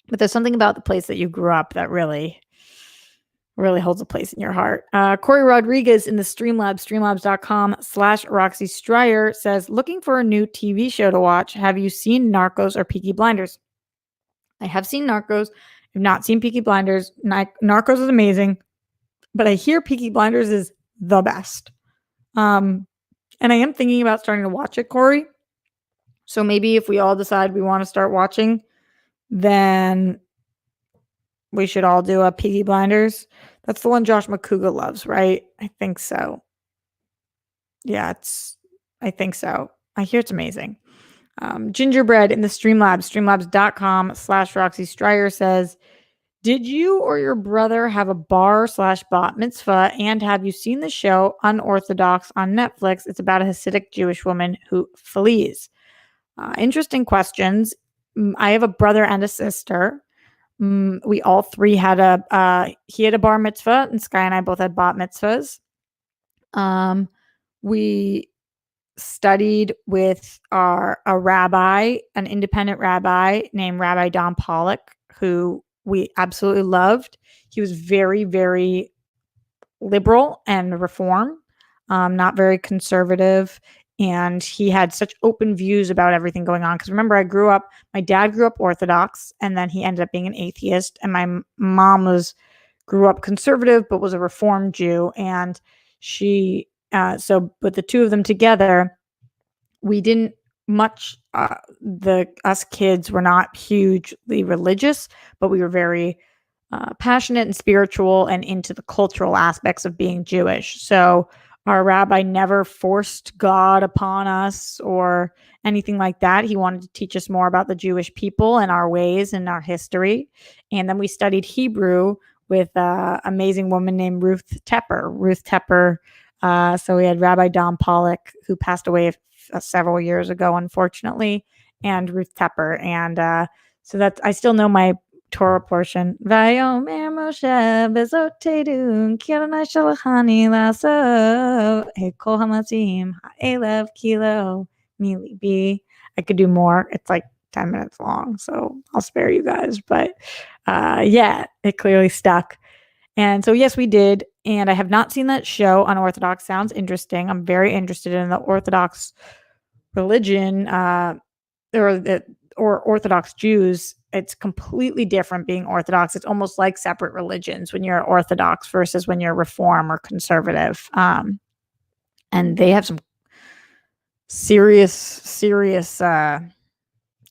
But there's something about the place that you grew up that really holds a place in your heart. Corey Rodriguez in the Streamlabs, streamlabs.com/Roxy Stryer says, looking for a new TV show to watch. Have you seen Narcos or Peaky Blinders? I have seen Narcos. I've not seen Peaky Blinders. Narcos is amazing, but I hear Peaky Blinders is the best. And I am thinking about starting to watch it, Corey. So maybe if we all decide we want to start watching, then we should all do a Peaky Blinders. That's the one Josh McCouga loves, right? I think so. Yeah, I think so. I hear it's amazing. Gingerbread in the Streamlabs, streamlabs.com/Roxy Stryer says, did you or your brother have a bar/bat mitzvah? And have you seen the show Unorthodox on Netflix? It's about a Hasidic Jewish woman who flees. Interesting questions. I have a brother and a sister. We all three had he had a bar mitzvah, and Sky and I both had bat mitzvahs. We studied with a rabbi, an independent rabbi named Rabbi Don Pollock, who we absolutely loved. He was very, very liberal and reform, not very conservative. And he had such open views about everything going on. Because remember, my dad grew up Orthodox, and then he ended up being an atheist. And my mom grew up conservative, but was a Reformed Jew. And but the two of them together, we didn't much, us kids were not hugely religious, but we were very passionate and spiritual and into the cultural aspects of being Jewish. So Our rabbi never forced God upon us or anything like that. He wanted to teach us more about the Jewish people and our ways and our history. And then we studied Hebrew with an amazing woman named Ruth Tepper. So we had Rabbi Don Pollock, who passed away several years ago, unfortunately, and Ruth Tepper. And so that's, I still know my Torah portion. Vayomer Moshe bezotedu kiranai shalachani laso kol hamatzim ha'elev kilo milibi. I could do more. It's like 10 minutes long, so I'll spare you guys. But yeah, it clearly stuck. And so, yes, we did. And I have not seen that show Unorthodox. Sounds interesting. I'm very interested in the Orthodox religion or Orthodox Jews. It's completely different being Orthodox. It's almost like separate religions when you're Orthodox versus when you're Reform or conservative. And they have some serious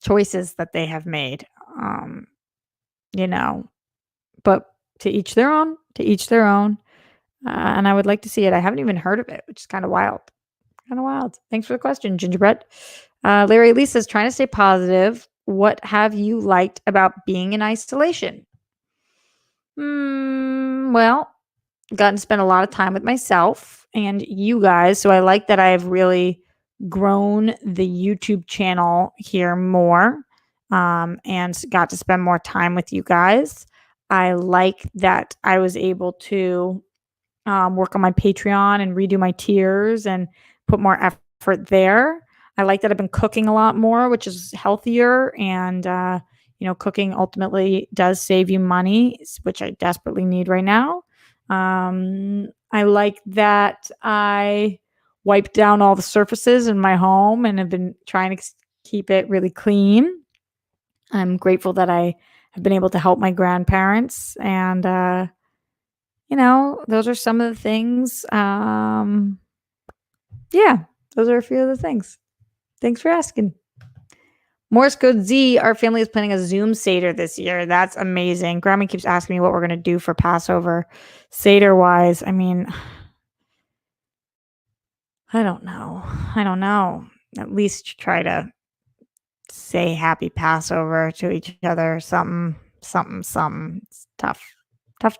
choices that they have made, but to each their own, and I would like to see it. I haven't even heard of it, which is kind of wild. Thanks for the question, Gingerbread. Larry Lee says, trying to stay positive. What have you liked about being in isolation? Well, gotten to spend a lot of time with myself and you guys. So I like that I've really grown the YouTube channel here more, and got to spend more time with you guys. I like that I was able to work on my Patreon and redo my tiers and put more effort there. I like that I've been cooking a lot more, which is healthier. And, cooking ultimately does save you money, which I desperately need right now. I like that I wiped down all the surfaces in my home and have been trying to keep it really clean. I'm grateful that I have been able to help my grandparents. And, those are some of the things. Yeah, those are a few of the things. Thanks for asking. Morse Code Z, our family is planning a Zoom Seder this year. That's amazing. Grandma keeps asking me what we're going to do for Passover Seder-wise. I mean, I don't know. At least try to say happy Passover to each other. Something. It's tough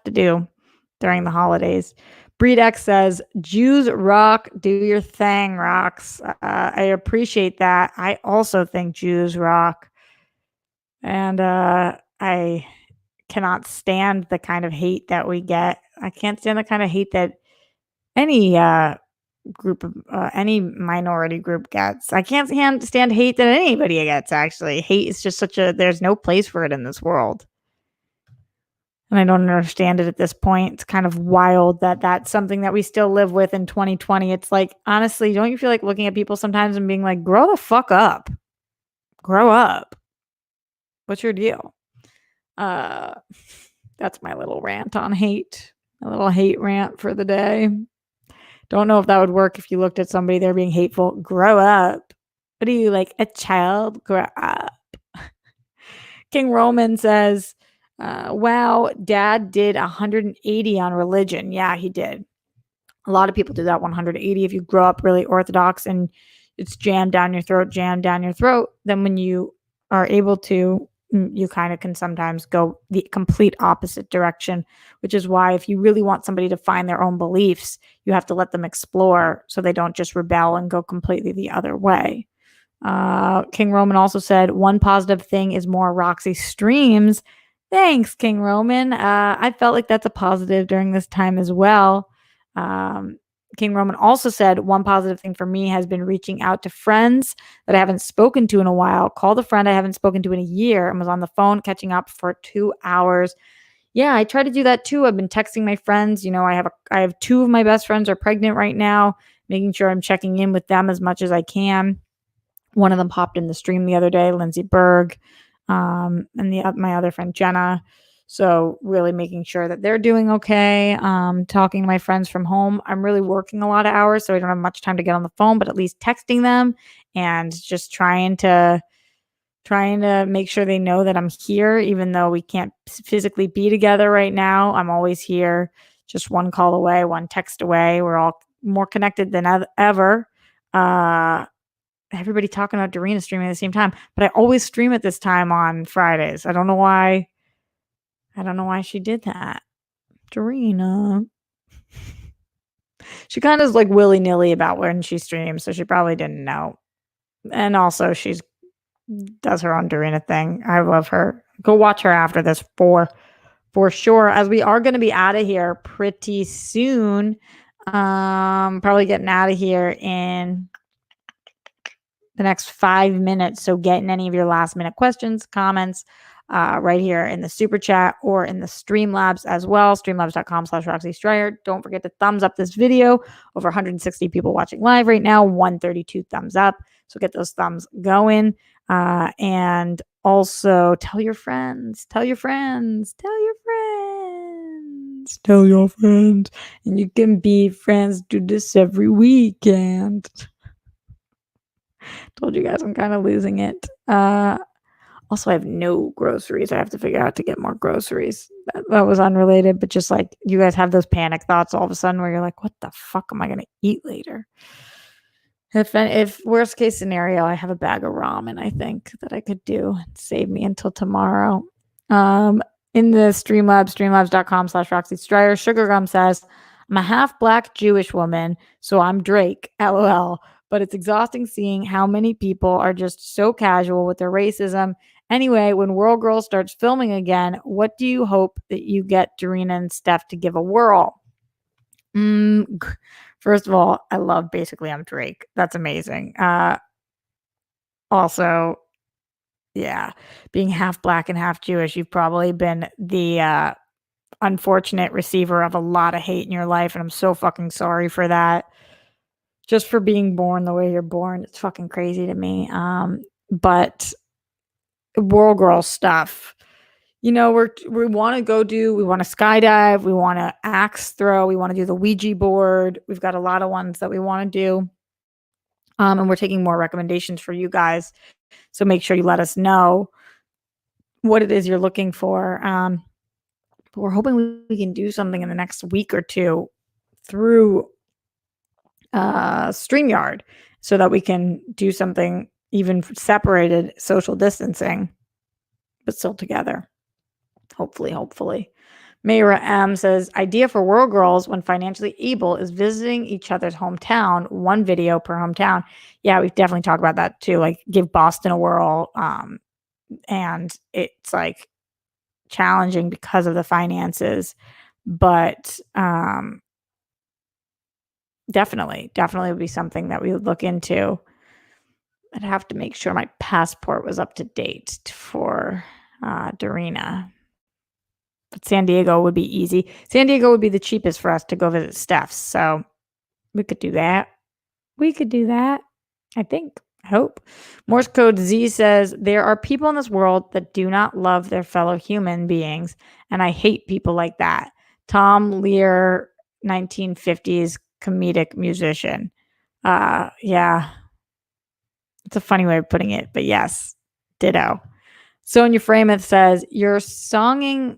to do during the holidays. Breed X says, Jews rock, do your thing, rocks. I appreciate that. I also think Jews rock. And I cannot stand the kind of hate that we get. I can't stand the kind of hate that any group of any minority group gets. I can't stand hate that anybody gets, actually. Hate is just there's no place for it in this world. And I don't understand it at this point. It's kind of wild that that's something that we still live with in 2020. It's like, honestly, don't you feel like looking at people sometimes and being like, grow the fuck up. Grow up. What's your deal? That's my little rant on hate. A little hate rant for the day. Don't know if that would work if you looked at somebody there being hateful. Grow up. What are you, like a child? Grow up. King Roman says, wow, Dad did 180 on religion. Yeah, he did. A lot of people do that 180. If you grow up really Orthodox and it's jammed down your throat, then when you are able to, you kind of can sometimes go the complete opposite direction, which is why if you really want somebody to find their own beliefs, you have to let them explore so they don't just rebel and go completely the other way. King Roman also said, one positive thing is more Roxy streams. Thanks, King Roman. I felt like that's a positive during this time as well. King Roman also said, one positive thing for me has been reaching out to friends that I haven't spoken to in a while. Called a friend I haven't spoken to in a year and was on the phone catching up for 2 hours. Yeah, I try to do that too. I've been texting my friends. I have 2 of my best friends are pregnant right now, making sure I'm checking in with them as much as I can. One of them popped in the stream the other day, Lindsay Berg, and my other friend Jenna. So really making sure that they're doing okay. Talking to my friends from home. I'm really working a lot of hours, so I don't have much time to get on the phone, but at least texting them and just trying to make sure they know that I'm here, even though we can't physically be together right now. I'm always here, just one call away, one text away. We're all more connected than ever. Everybody talking about Dorina streaming at the same time, but I always stream at this time on Fridays. I don't know why she did that. Dorina. She kind of is like willy-nilly about when she streams, so she probably didn't know. And also she's does her own Dorina thing. I love her. Go watch her after this for sure, as we are going to be out of here pretty soon. Probably getting out of here in the next 5 minutes. So get in any of your last minute questions, comments, right here in the super chat or in the Streamlabs as well. Streamlabs.com/Roxy Stryer. Don't forget to thumbs up this video. Over 160 people watching live right now. 132 thumbs up. So get those thumbs going. And also tell your friends. And you can be friends. Do this every weekend. Told you guys I'm kind of losing it. Also, I have no groceries. I have to figure out to get more groceries. That was unrelated, but just like you guys have those panic thoughts all of a sudden where you're like, what the fuck am I going to eat later? If worst case scenario, I have a bag of ramen, I think, that I could do and save me until tomorrow. In the streamlabs.com/Roxy Stryer, Sugar Gum says, I'm a half black Jewish woman, so I'm Drake, LOL. But it's exhausting seeing how many people are just so casual with their racism. Anyway, when World Girl starts filming again, what do you hope that you get Dorina and Steph to give a whirl? First of all, I love Basically I'm Drake. That's amazing. Also, yeah, being half black and half Jewish, you've probably been the unfortunate receiver of a lot of hate in your life, and I'm so fucking sorry for that. Just for being born the way you're born. It's fucking crazy to me. But World Girl stuff, we want to we want to skydive, we want to axe throw, we want to do the Ouija board. We've got a lot of ones that we want to do. And we're taking more recommendations for you guys. So make sure you let us know what it is you're looking for. But we're hoping we can do something in the next week or two through StreamYard so that we can do something even separated, social distancing, but still together. Hopefully. Mayra M says, idea for World Girls when financially able is visiting each other's hometown, one video per hometown. Yeah, we've definitely talked about that too. Like give Boston a whirl. And it's like challenging because of the finances, but definitely would be something that we would look into. I'd have to make sure my passport was up to date for Dorina. But San Diego would be easy. San Diego would be the cheapest for us to go visit Steph's. So we could do that. I think. I hope. Morse Code Z says, there are people in this world that do not love their fellow human beings. And I hate people like that. Tom Lear, 1950s comedic musician. Yeah. It's a funny way of putting it, but yes. Ditto. Sonia Frameth says, your songing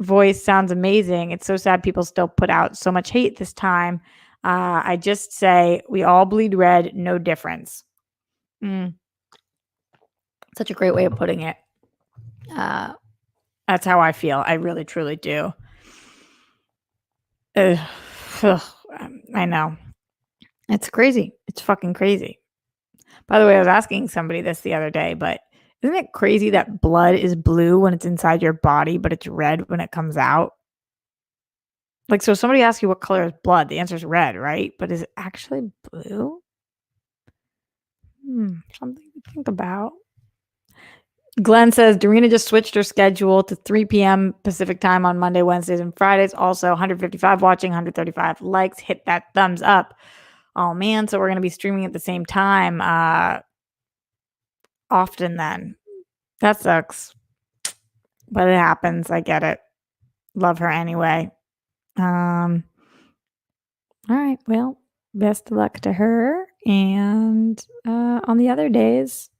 voice sounds amazing. It's so sad people still put out so much hate this time. I just say we all bleed red, no difference. Such a great way of putting it. That's how I feel. I really, truly do. I know. It's crazy. It's fucking crazy. By the way, I was asking somebody this the other day, but isn't it crazy that blood is blue when it's inside your body, but it's red when it comes out? Like, so somebody asks you what color is blood, the answer is red, right? But is it actually blue? Something to think about. Glenn says, Dorina just switched her schedule to 3 p.m. Pacific time on Monday, Wednesdays, and Fridays. Also, 155 watching, 135 likes. Hit that thumbs up. Oh, man. So we're going to be streaming at the same time often then. That sucks. But it happens. I get it. Love her anyway. All right. Well, best of luck to her. And on the other days,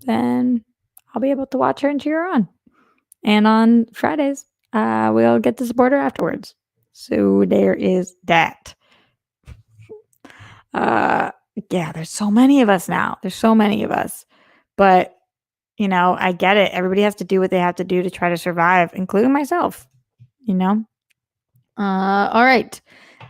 then I'll be able to watch her and cheer her on. And on Fridays, we'll get to support her afterwards. So there is that. Yeah, there's so many of us now. There's so many of us. But, I get it. Everybody has to do what they have to do to try to survive, including myself, you know? All right.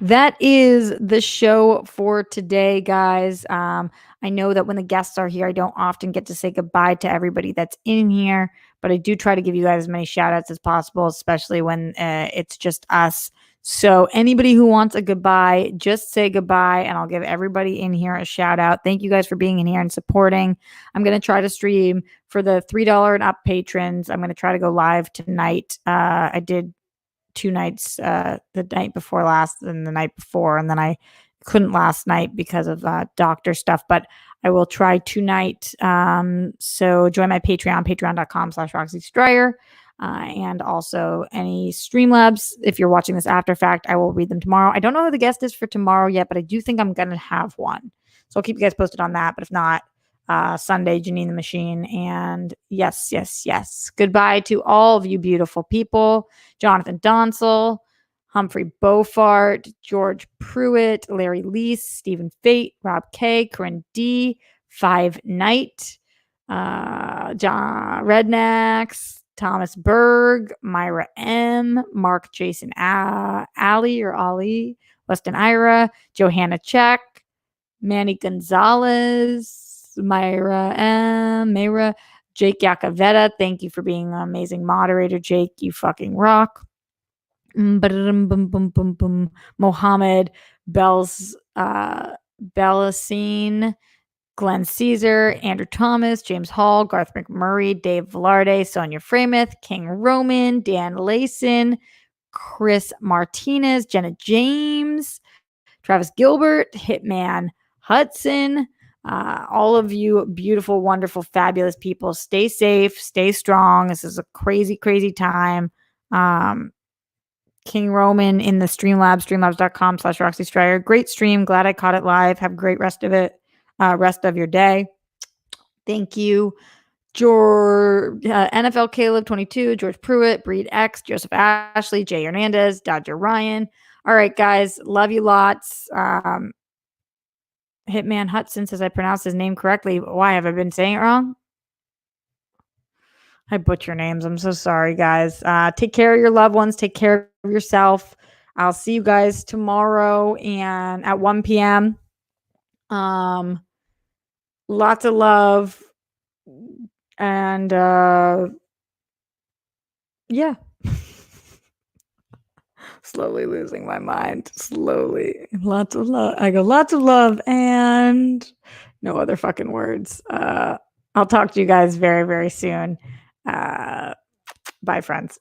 That is the show for today, guys. I know that when the guests are here, I don't often get to say goodbye to everybody that's in here, but I do try to give you guys as many shout outs as possible, especially when it's just us. So, anybody who wants a goodbye, just say goodbye, and I'll give everybody in here a shout out. Thank you guys for being in here and supporting. I'm going to try to stream for the $3 and up patrons. I'm going to try to go live tonight. I did 2 nights, the night before last and the night before, and then I couldn't last night because of doctor stuff, but I will try tonight. So join my Patreon, patreon.com/Roxy Stryer. And also any Streamlabs. If you're watching this after fact, I will read them tomorrow. I don't know who the guest is for tomorrow yet, but I do think I'm going to have one. So I'll keep you guys posted on that. But if not, Sunday, Janine the Machine. And yes, yes, yes. Goodbye to all of you beautiful people. Jonathan Donsel, Humphrey Beaufort, George Pruitt, Larry Lease, Stephen Fate, Rob K, Corinne D, Five Knight, John Rednax, Thomas Berg, Myra M, Mark Jason Ali or Ali, Weston Ira, Johanna Check, Manny Gonzalez, Myra M, Mayra, Jake Yakavetta. Thank you for being an amazing moderator, Jake. You fucking rock. Mohammed Bellasine, Glenn Caesar, Andrew Thomas, James Hall, Garth McMurray, Dave Velarde, Sonia Frameth, King Roman, Dan Layson, Chris Martinez, Jenna James, Travis Gilbert, Hitman Hudson, all of you beautiful, wonderful, fabulous people. Stay safe, stay strong. This is a crazy, crazy time. King Roman in the Streamlabs, streamlabs.com/Roxy Stryer. Great stream. Glad I caught it live. Have a great rest of your day. Thank you. NFL Caleb 22, George Pruitt, Breed X, Joseph Ashley, Jay Hernandez, Dodger Ryan. All right, guys. Love you lots. Hitman Hudson says I pronounced his name correctly. Why have I been saying it wrong? I butcher names. I'm so sorry, guys. Take care of your loved ones. Take care of yourself. I'll see you guys tomorrow and at 1 p.m. Lots of love. And yeah. Slowly losing my mind. Slowly. Lots of love. I go, lots of love and no other fucking words. I'll talk to you guys very, very soon. Bye, friends.